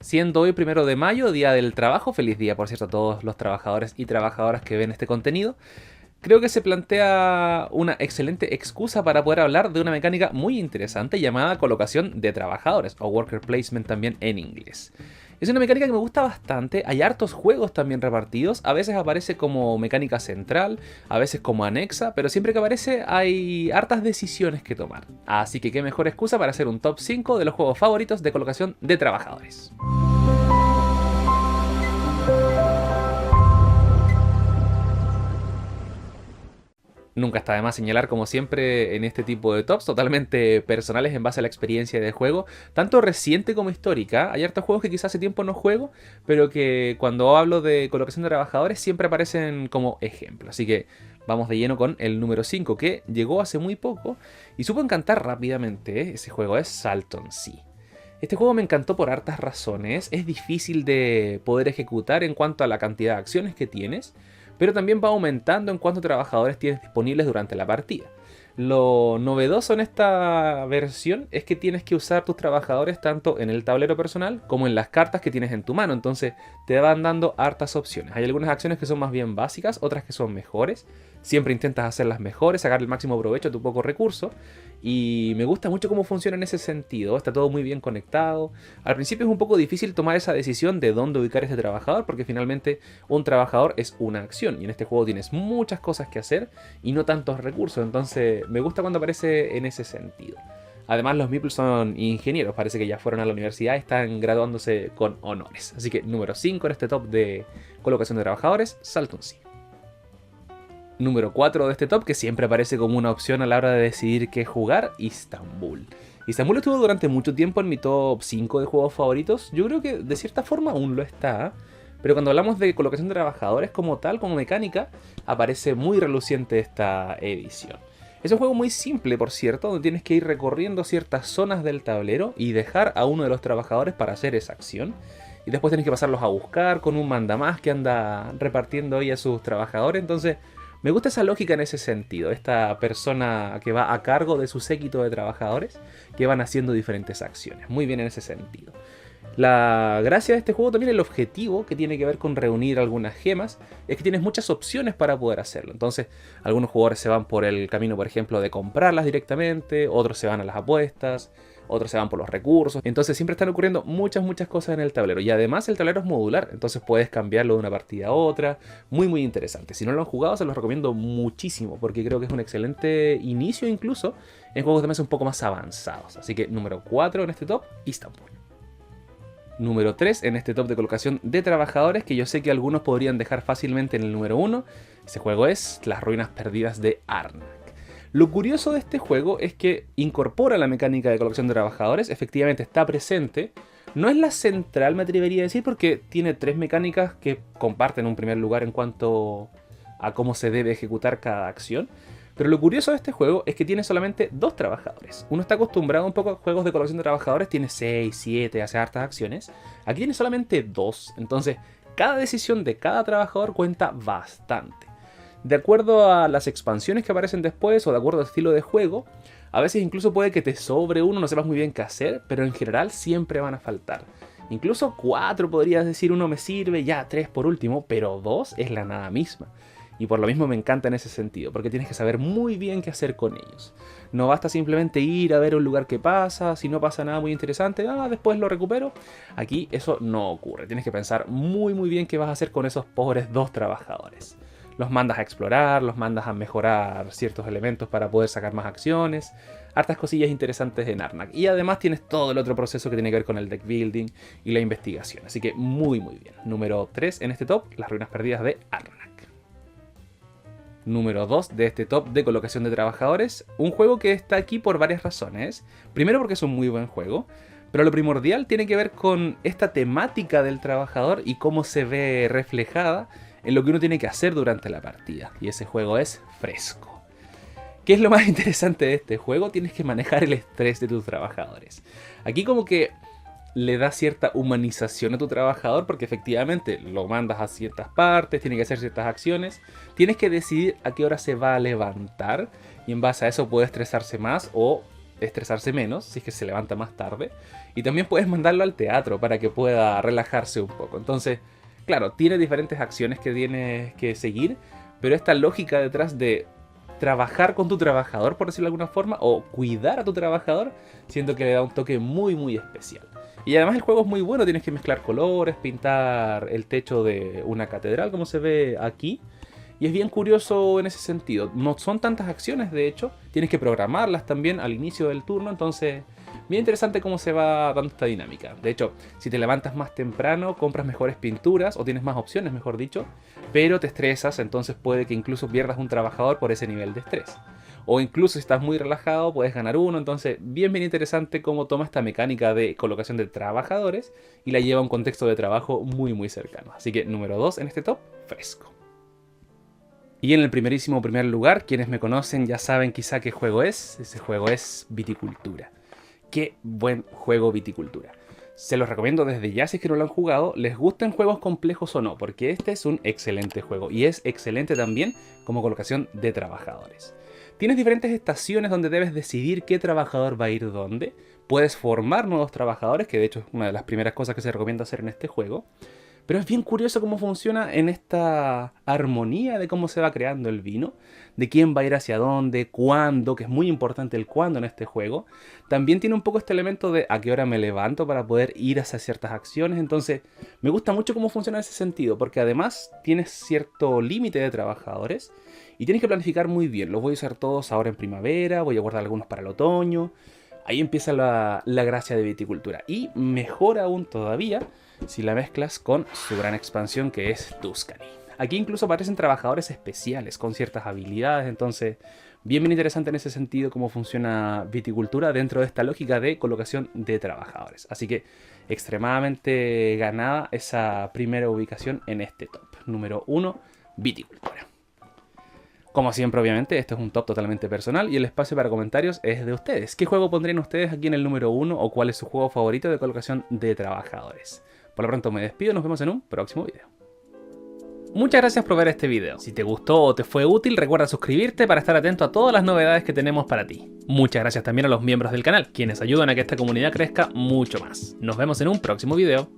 Siendo hoy 1 de mayo, Día del Trabajo, feliz día por cierto a todos los trabajadores y trabajadoras que ven este contenido, creo que se plantea una excelente excusa para poder hablar de una mecánica muy interesante llamada colocación de trabajadores, o worker placement también en inglés. Es una mecánica que me gusta bastante, hay hartos juegos también repartidos, a veces aparece como mecánica central, a veces como anexa, pero siempre que aparece hay hartas decisiones que tomar. Así que qué mejor excusa para hacer un top 5 de los juegos favoritos de colocación de trabajadores. Nunca está de más señalar, como siempre, en este tipo de tops totalmente personales en base a la experiencia de juego, tanto reciente como histórica. Hay hartos juegos que quizás hace tiempo no juego, pero que cuando hablo de colocación de trabajadores siempre aparecen como ejemplo. Así que vamos de lleno con el número 5, que llegó hace muy poco y supo encantar rápidamente. Ese juego es Salton Sea. Este juego me encantó por hartas razones. Es difícil de poder ejecutar en cuanto a la cantidad de acciones que tienes, pero también va aumentando en cuanto a trabajadores tienes disponibles durante la partida. Lo novedoso en esta versión es que tienes que usar tus trabajadores tanto en el tablero personal como en las cartas que tienes en tu mano, entonces te van dando hartas opciones. Hay algunas acciones que son más bien básicas, otras que son mejores. Siempre intentas hacerlas mejores, sacar el máximo provecho a tu poco recurso. Y me gusta mucho cómo funciona en ese sentido, está todo muy bien conectado. Al principio es un poco difícil tomar esa decisión de dónde ubicar a este trabajador, porque finalmente un trabajador es una acción, y en este juego tienes muchas cosas que hacer y no tantos recursos, entonces me gusta cuando aparece en ese sentido. Además los meeples son ingenieros, parece que ya fueron a la universidad y están graduándose con honores. Así que número 5 en este top de colocación de trabajadores, Salton Sea. Número 4 de este top, que siempre aparece como una opción a la hora de decidir qué jugar, Istanbul. Istanbul estuvo durante mucho tiempo en mi top 5 de juegos favoritos. Yo creo que de cierta forma aún lo está, pero cuando hablamos de colocación de trabajadores como tal, como mecánica, aparece muy reluciente esta edición. Es un juego muy simple, por cierto, donde tienes que ir recorriendo ciertas zonas del tablero y dejar a uno de los trabajadores para hacer esa acción. Y después tienes que pasarlos a buscar con un mandamás que anda repartiendo ahí a sus trabajadores. Entonces, me gusta esa lógica en ese sentido. Esta persona que va a cargo de su séquito de trabajadores que van haciendo diferentes acciones. Muy bien en ese sentido. La gracia de este juego también, el objetivo que tiene que ver con reunir algunas gemas, es que tienes muchas opciones para poder hacerlo. Entonces, algunos jugadores se van por el camino, por ejemplo, de comprarlas directamente, otros se van a las apuestas, otros se van por los recursos. Entonces siempre están ocurriendo muchas cosas en el tablero. Y además el tablero es modular, entonces puedes cambiarlo de una partida a otra. Muy interesante. Si no lo han jugado, se los recomiendo muchísimo, porque creo que es un excelente inicio incluso en juegos de mesa un poco más avanzados. Así que número 4 en este top, Istanbul. Número 3 en este top de colocación de trabajadores, que yo sé que algunos podrían dejar fácilmente en el número 1. Ese juego es Las Ruinas Perdidas de Arnak. Lo curioso de este juego es que incorpora la mecánica de colocación de trabajadores, efectivamente está presente. No es la central, me atrevería a decir, porque tiene 3 mecánicas que comparten un primer lugar en cuanto a cómo se debe ejecutar cada acción. Pero lo curioso de este juego es que tiene solamente 2 trabajadores. Uno está acostumbrado un poco a juegos de colocación de trabajadores, tiene 6, 7, hace hartas acciones. Aquí tiene solamente 2, entonces cada decisión de cada trabajador cuenta bastante. De acuerdo a las expansiones que aparecen después o de acuerdo al estilo de juego, a veces incluso puede que te sobre uno, no sepas muy bien qué hacer, pero en general siempre van a faltar. Incluso 4 podrías decir, uno me sirve, ya 3 por último, pero 2 es la nada misma. Y por lo mismo me encanta en ese sentido, porque tienes que saber muy bien qué hacer con ellos. No basta simplemente ir a ver un lugar que pasa, si no pasa nada muy interesante, después lo recupero. Aquí eso no ocurre, tienes que pensar muy bien qué vas a hacer con esos pobres 2 trabajadores. Los mandas a explorar, los mandas a mejorar ciertos elementos para poder sacar más acciones. Hartas cosillas interesantes en Arnak. Y además tienes todo el otro proceso que tiene que ver con el deck building y la investigación. Así que muy bien. Número 3 en este top, Las Ruinas Perdidas de Arnak. Número 2 de este top de colocación de trabajadores. Un juego que está aquí por varias razones. Primero porque es un muy buen juego. Pero lo primordial tiene que ver con esta temática del trabajador y cómo se ve reflejada en lo que uno tiene que hacer durante la partida. Y ese juego es Fresco. ¿Qué es lo más interesante de este juego? Tienes que manejar el estrés de tus trabajadores. Aquí como que le da cierta humanización a tu trabajador, porque efectivamente lo mandas a ciertas partes, tiene que hacer ciertas acciones. Tienes que decidir a qué hora se va a levantar y en base a eso puede estresarse más o estresarse menos, si es que se levanta más tarde. Y también puedes mandarlo al teatro para que pueda relajarse un poco. Entonces, claro, tiene diferentes acciones que tienes que seguir, pero esta lógica detrás de trabajar con tu trabajador, por decirlo de alguna forma, o cuidar a tu trabajador, siento que le da un toque muy muy especial. Y además el juego es muy bueno, tienes que mezclar colores, pintar el techo de una catedral como se ve aquí. Y es bien curioso en ese sentido. No son tantas acciones, de hecho, tienes que programarlas también al inicio del turno, entonces bien interesante cómo se va dando esta dinámica. De hecho, si te levantas más temprano, compras mejores pinturas, o tienes más opciones, mejor dicho, pero te estresas, entonces puede que incluso pierdas un trabajador por ese nivel de estrés. O incluso si estás muy relajado, puedes ganar uno, entonces bien interesante cómo toma esta mecánica de colocación de trabajadores y la lleva a un contexto de trabajo muy muy cercano. Así que número 2 en este top, Fresco. Y en el primerísimo primer lugar, quienes me conocen ya saben quizá qué juego es. Ese juego es Viticultura. Qué buen juego Viticultura. Se los recomiendo desde ya si es que no lo han jugado, les gusten juegos complejos o no, porque este es un excelente juego y es excelente también como colocación de trabajadores. Tienes diferentes estaciones donde debes decidir qué trabajador va a ir dónde. Puedes formar nuevos trabajadores, que de hecho es una de las primeras cosas que se recomienda hacer en este juego. Pero es bien curioso cómo funciona en esta armonía de cómo se va creando el vino, de quién va a ir hacia dónde, cuándo, que es muy importante el cuándo en este juego. También tiene un poco este elemento de a qué hora me levanto para poder ir hacia ciertas acciones. Entonces me gusta mucho cómo funciona en ese sentido, porque además tienes cierto límite de trabajadores y tienes que planificar muy bien. Los voy a usar todos ahora en primavera, voy a guardar algunos para el otoño. Ahí empieza la gracia de Viticultura. Y mejor aún todavía si la mezclas con su gran expansión que es Tuscany. Aquí incluso aparecen trabajadores especiales con ciertas habilidades, entonces bien interesante en ese sentido cómo funciona Viticultura dentro de esta lógica de colocación de trabajadores. Así que extremadamente ganada esa primera ubicación en este top. Número 1, Viticultura. Como siempre, obviamente, esto es un top totalmente personal y el espacio para comentarios es de ustedes. ¿Qué juego pondrían ustedes aquí en el número 1 o cuál es su juego favorito de colocación de trabajadores? Por lo pronto me despido, nos vemos en un próximo video. Muchas gracias por ver este video. Si te gustó o te fue útil, recuerda suscribirte para estar atento a todas las novedades que tenemos para ti. Muchas gracias también a los miembros del canal, quienes ayudan a que esta comunidad crezca mucho más. Nos vemos en un próximo video.